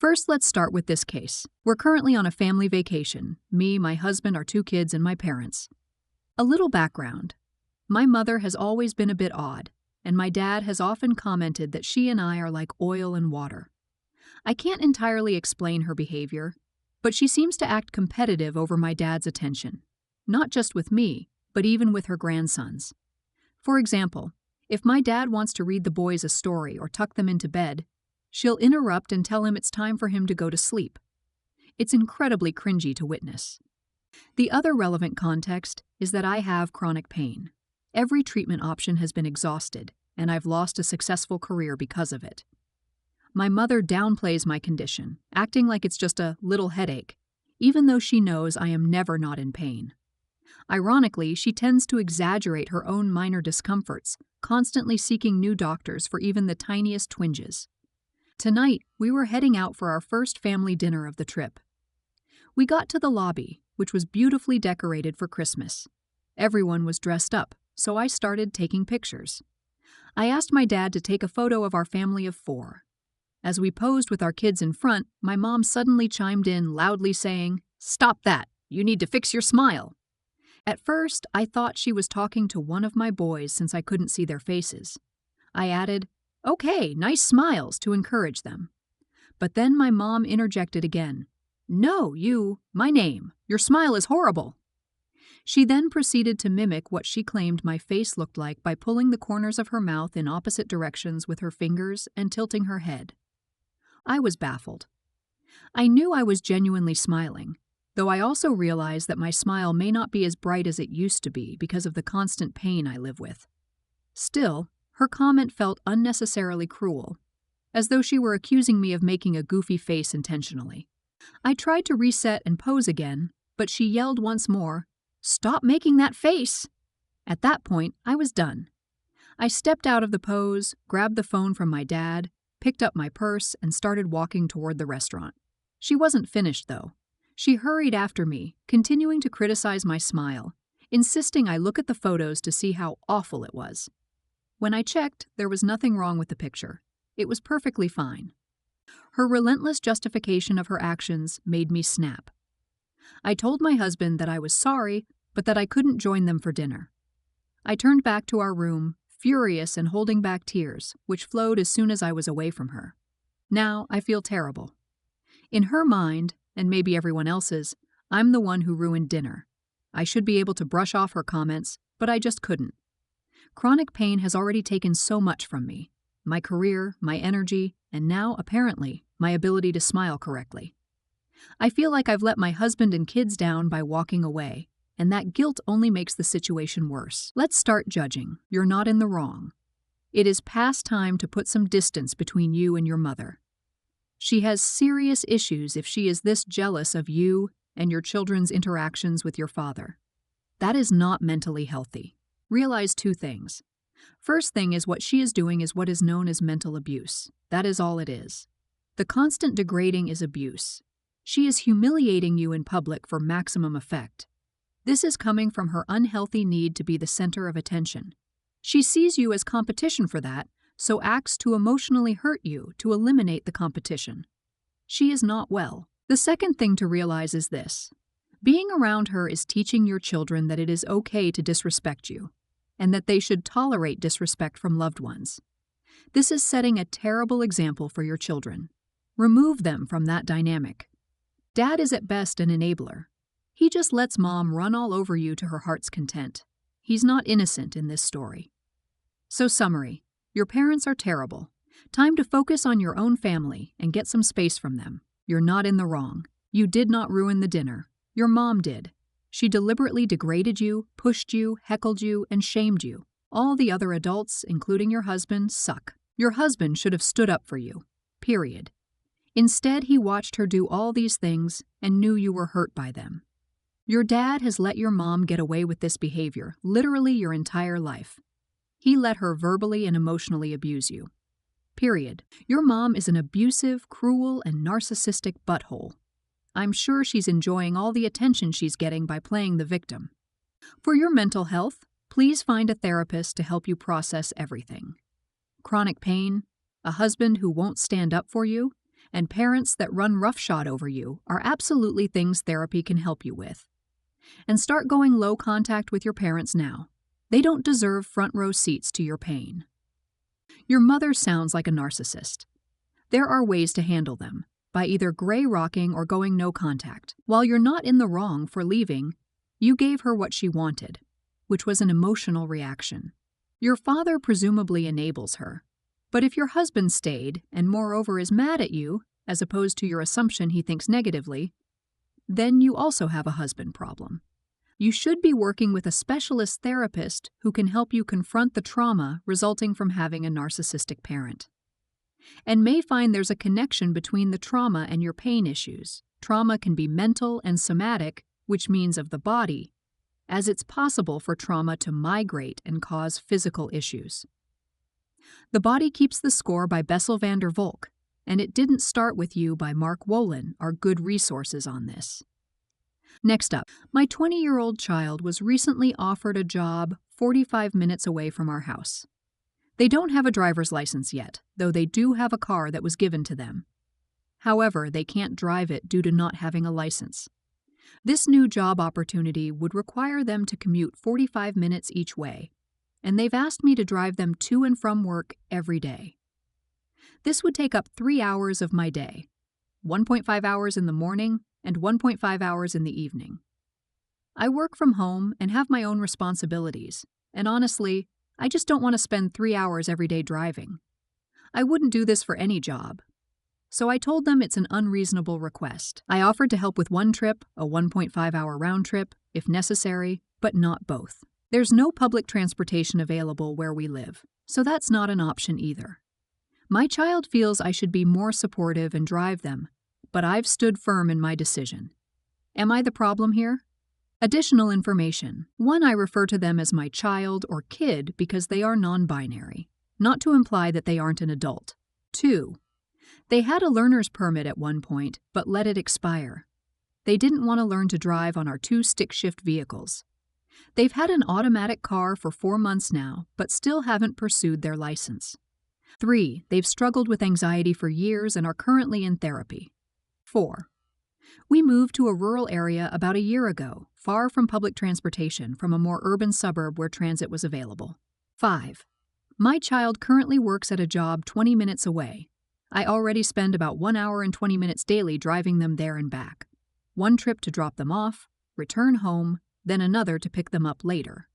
First, let's start with this case. We're currently on a family vacation. Me, my husband, our 2 kids, and my parents. A little background. My mother has always been a bit odd, and my dad has often commented that she and I are like oil and water. I can't entirely explain her behavior, but she seems to act competitive over my dad's attention. Not just with me, but even with her grandsons. For example, if my dad wants to read the boys a story or tuck them into bed, she'll interrupt and tell him it's time for him to go to sleep. It's incredibly cringy to witness. The other relevant context is that I have chronic pain. Every treatment option has been exhausted, and I've lost a successful career because of it. My mother downplays my condition, acting like it's just a little headache, even though she knows I am never not in pain. Ironically, she tends to exaggerate her own minor discomforts, constantly seeking new doctors for even the tiniest twinges. Tonight, we were heading out for our first family dinner of the trip. We got to the lobby, which was beautifully decorated for Christmas. Everyone was dressed up, so I started taking pictures. I asked my dad to take a photo of our family of 4. As we posed with our kids in front, my mom suddenly chimed in, loudly saying, "Stop that! You need to fix your smile." At first, I thought she was talking to one of my boys since I couldn't see their faces. I added, "Okay, nice smiles," to encourage them. But then my mom interjected again. "No, my name. Your smile is horrible." She then proceeded to mimic what she claimed my face looked like by pulling the corners of her mouth in opposite directions with her fingers and tilting her head. I was baffled. I knew I was genuinely smiling, though I also realized that my smile may not be as bright as it used to be because of the constant pain I live with. Still, her comment felt unnecessarily cruel, as though she were accusing me of making a goofy face intentionally. I tried to reset and pose again, but she yelled once more, "Stop making that face!" At that point, I was done. I stepped out of the pose, grabbed the phone from my dad, picked up my purse, and started walking toward the restaurant. She wasn't finished, though. She hurried after me, continuing to criticize my smile, insisting I look at the photos to see how awful it was. When I checked, there was nothing wrong with the picture. It was perfectly fine. Her relentless justification of her actions made me snap. I told my husband that I was sorry, but that I couldn't join them for dinner. I turned back to our room, furious and holding back tears, which flowed as soon as I was away from her. Now I feel terrible. In her mind, and maybe everyone else's, I'm the one who ruined dinner. I should be able to brush off her comments, but I just couldn't. Chronic pain has already taken so much from me. My career, my energy, and now, apparently, my ability to smile correctly. I feel like I've let my husband and kids down by walking away, and that guilt only makes the situation worse. Let's start judging. You're not in the wrong. It is past time to put some distance between you and your mother. She has serious issues if she is this jealous of you and your children's interactions with your father. That is not mentally healthy. Realize 2 things. First thing is what she is doing is what is known as mental abuse. That is all it is. The constant degrading is abuse. She is humiliating you in public for maximum effect. This is coming from her unhealthy need to be the center of attention. She sees you as competition for that, so acts to emotionally hurt you to eliminate the competition. She is not well. The second thing to realize is this. Being around her is teaching your children that it is okay to disrespect you, and that they should tolerate disrespect from loved ones. This is setting a terrible example for your children. Remove them from that dynamic. Dad is at best an enabler. He just lets mom run all over you to her heart's content. He's not innocent in this story. So summary, your parents are terrible. Time to focus on your own family and get some space from them. You're not in the wrong. You did not ruin the dinner. Your mom did. She deliberately degraded you, pushed you, heckled you, and shamed you. All the other adults, including your husband, suck. Your husband should have stood up for you. Period. Instead, he watched her do all these things and knew you were hurt by them. Your dad has let your mom get away with this behavior literally your entire life. He let her verbally and emotionally abuse you. Period. Your mom is an abusive, cruel, and narcissistic butthole. I'm sure she's enjoying all the attention she's getting by playing the victim. For your mental health, please find a therapist to help you process everything. Chronic pain, a husband who won't stand up for you, and parents that run roughshod over you are absolutely things therapy can help you with. And start going low contact with your parents now. They don't deserve front row seats to your pain. Your mother sounds like a narcissist. There are ways to handle them, by either gray rocking or going no contact. While you're not in the wrong for leaving, you gave her what she wanted, which was an emotional reaction. Your father presumably enables her. But if your husband stayed, and moreover is mad at you, as opposed to your assumption he thinks negatively, then you also have a husband problem. You should be working with a specialist therapist who can help you confront the trauma resulting from having a narcissistic parent. And may find there's a connection between the trauma and your pain issues. Trauma can be mental and somatic, which means of the body, as it's possible for trauma to migrate and cause physical issues. The Body Keeps the Score by Bessel van der Volk, and It Didn't Start With You by Mark Wolin are good resources on this. Next up, my 20-year-old child was recently offered a job 45 minutes away from our house. They don't have a driver's license yet, though they do have a car that was given to them. However, they can't drive it due to not having a license. This new job opportunity would require them to commute 45 minutes each way, and they've asked me to drive them to and from work every day. This would take up 3 hours of my day, 1.5 hours in the morning and 1.5 hours in the evening. I work from home and have my own responsibilities, and honestly, I just don't want to spend 3 hours every day driving. I wouldn't do this for any job. So I told them it's an unreasonable request. I offered to help with one trip, a 1.5-hour round trip, if necessary, but not both. There's no public transportation available where we live, so that's not an option either. My child feels I should be more supportive and drive them, but I've stood firm in my decision. Am I the problem here? Additional information. 1, I refer to them as my child or kid because they are non-binary, not to imply that they aren't an adult. 2, they had a learner's permit at one point, but let it expire. They didn't want to learn to drive on our 2 stick-shift vehicles. They've had an automatic car for 4 months now, but still haven't pursued their license. 3, they've struggled with anxiety for years and are currently in therapy. 4, we moved to a rural area about a year ago, far from public transportation from a more urban suburb where transit was available. 5, my child currently works at a job 20 minutes away. I already spend about 1 hour and 20 minutes daily driving them there and back. 1 trip to drop them off, return home, then another to pick them up later.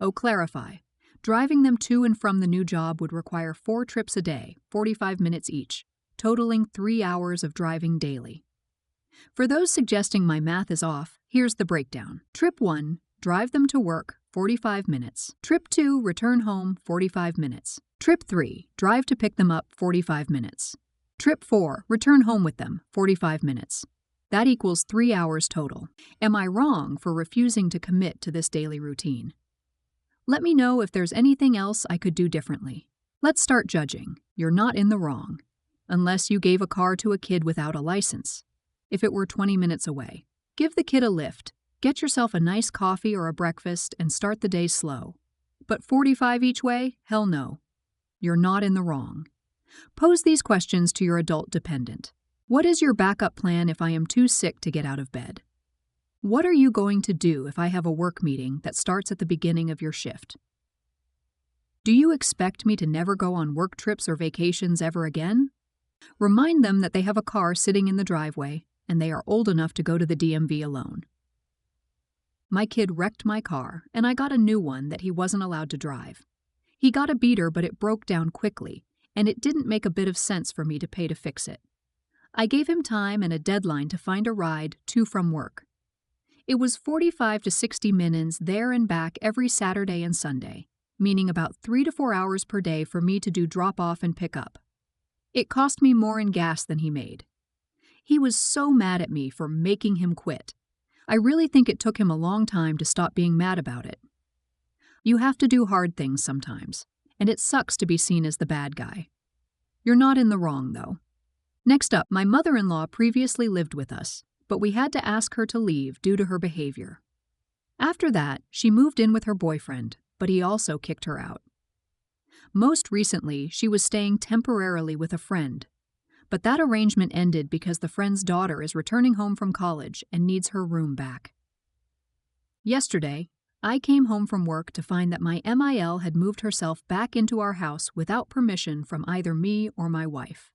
Oh, clarify. Driving them to and from the new job would require 4 trips a day, 45 minutes each, totaling 3 hours of driving daily. For those suggesting my math is off, here's the breakdown. Trip 1, drive them to work, 45 minutes. Trip 2, return home, 45 minutes. Trip 3, drive to pick them up, 45 minutes. Trip 4, return home with them, 45 minutes. That equals 3 hours total. Am I wrong for refusing to commit to this daily routine? Let me know if there's anything else I could do differently. Let's start judging. You're not in the wrong, unless you gave a car to a kid without a license. If it were 20 minutes away, give the kid a lift. Get yourself a nice coffee or a breakfast and start the day slow. But 45 each way? Hell no. You're not in the wrong. Pose these questions to your adult dependent. What is your backup plan if I am too sick to get out of bed? What are you going to do if I have a work meeting that starts at the beginning of your shift? Do you expect me to never go on work trips or vacations ever again? Remind them that they have a car sitting in the driveway and they are old enough to go to the DMV alone. My kid wrecked my car, and I got a new one that he wasn't allowed to drive. He got a beater, but it broke down quickly, and it didn't make a bit of sense for me to pay to fix it. I gave him time and a deadline to find a ride to from work. It was 45 to 60 minutes there and back every Saturday and Sunday, meaning about 3 to 4 hours per day for me to do drop-off and pick up. It cost me more in gas than he made. He was so mad at me for making him quit. I really think it took him a long time to stop being mad about it. You have to do hard things sometimes, and it sucks to be seen as the bad guy. You're not in the wrong, though. Next up, my mother-in-law previously lived with us, but we had to ask her to leave due to her behavior. After that, she moved in with her boyfriend, but he also kicked her out. Most recently, she was staying temporarily with a friend, But that arrangement ended because the friend's daughter is returning home from college and needs her room back. Yesterday, I came home from work to find that my MIL had moved herself back into our house without permission from either me or my wife.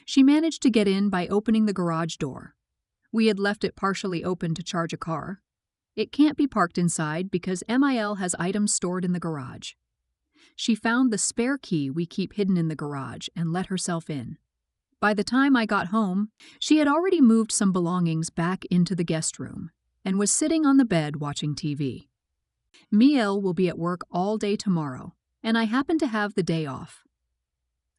She managed to get in by opening the garage door. We had left it partially open to charge a car. It can't be parked inside because MIL has items stored in the garage. She found the spare key we keep hidden in the garage and let herself in. By the time I got home, she had already moved some belongings back into the guest room and was sitting on the bed watching TV. Miel will be at work all day tomorrow, and I happen to have the day off.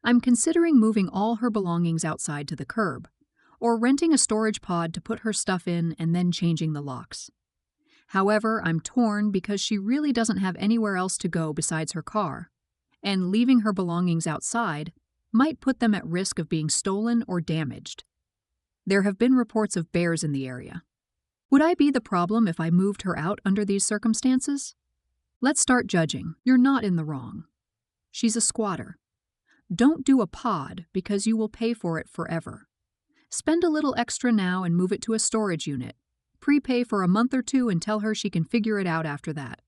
I'm considering moving all her belongings outside to the curb, or renting a storage pod to put her stuff in and then changing the locks. However, I'm torn because she really doesn't have anywhere else to go besides her car, and leaving her belongings outside might put them at risk of being stolen or damaged. There have been reports of bears in the area. Would I be the problem if I moved her out under these circumstances? Let's start judging. You're not in the wrong. She's a squatter. Don't do a pod because you will pay for it forever. Spend a little extra now and move it to a storage unit. Prepay for a month or two and tell her she can figure it out after that.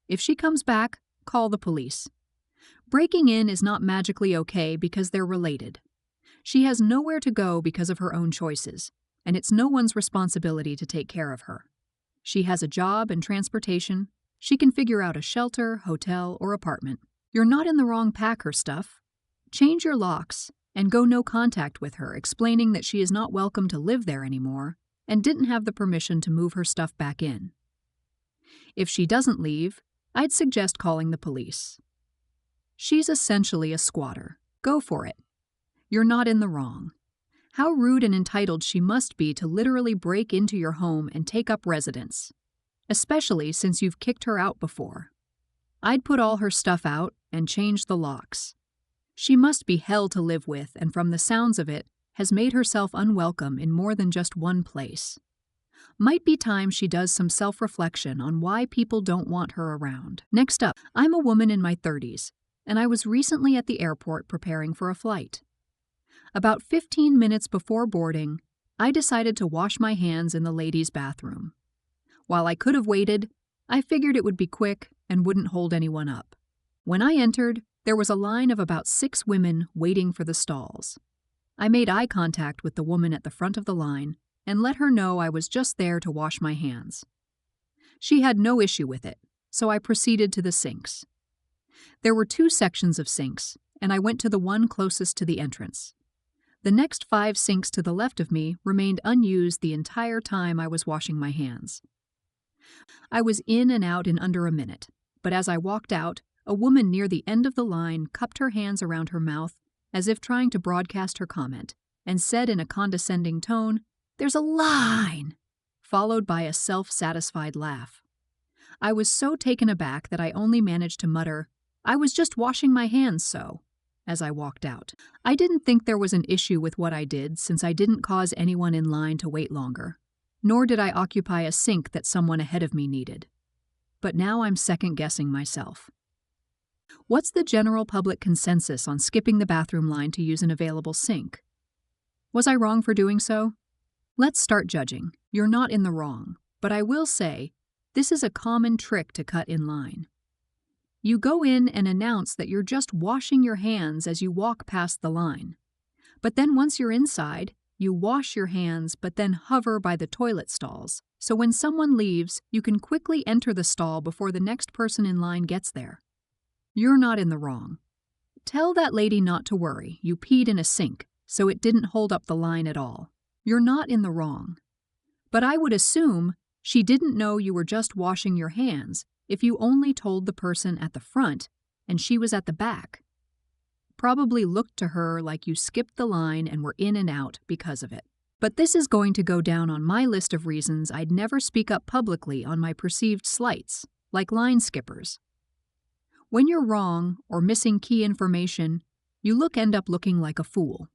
If she comes back, call the police. Breaking in is not magically okay because they're related. She has nowhere to go because of her own choices, and it's no one's responsibility to take care of her. She has a job and transportation. She can figure out a shelter, hotel, or apartment. You're not in the wrong pack her stuff. Change your locks and go no contact with her, explaining that she is not welcome to live there anymore and didn't have the permission to move her stuff back in. If she doesn't leave, I'd suggest calling the police. She's essentially a squatter. Go for it. You're not in the wrong. How rude and entitled she must be to literally break into your home and take up residence, especially since you've kicked her out before. I'd put all her stuff out and change the locks. She must be hell to live with, and from the sounds of it, has made herself unwelcome in more than just one place. Might be time she does some self-reflection on why people don't want her around. Next up, I'm a woman in my 30s, and I was recently at the airport preparing for a flight. About 15 minutes before boarding, I decided to wash my hands in the ladies' bathroom. While I could have waited, I figured it would be quick and wouldn't hold anyone up. When I entered, there was a line of about 6 women waiting for the stalls. I made eye contact with the woman at the front of the line and let her know I was just there to wash my hands. She had no issue with it, so I proceeded to the sinks. There were 2 sections of sinks, and I went to the one closest to the entrance. The next 5 sinks to the left of me remained unused the entire time I was washing my hands. I was in and out in under a minute, but as I walked out, a woman near the end of the line cupped her hands around her mouth as if trying to broadcast her comment, and said in a condescending tone, "There's a line," followed by a self-satisfied laugh. I was so taken aback that I only managed to mutter, "I was just washing my hands, so," as I walked out. I didn't think there was an issue with what I did since I didn't cause anyone in line to wait longer, nor did I occupy a sink that someone ahead of me needed. But now I'm second-guessing myself. What's the general public consensus on skipping the bathroom line to use an available sink? Was I wrong for doing so? Let's start judging. You're not in the wrong, but I will say, this is a common trick to cut in line. You go in and announce that you're just washing your hands as you walk past the line. But then once you're inside, you wash your hands but then hover by the toilet stalls, so when someone leaves, you can quickly enter the stall before the next person in line gets there. You're not in the wrong. Tell that lady not to worry, you peed in a sink, so it didn't hold up the line at all. You're not in the wrong. But I would assume she didn't know you were just washing your hands if you only told the person at the front and she was at the back. Probably looked to her like you skipped the line and were in and out because of it. But this is going to go down on my list of reasons I'd never speak up publicly on my perceived slights, like line skippers. When you're wrong or missing key information, you end up looking like a fool.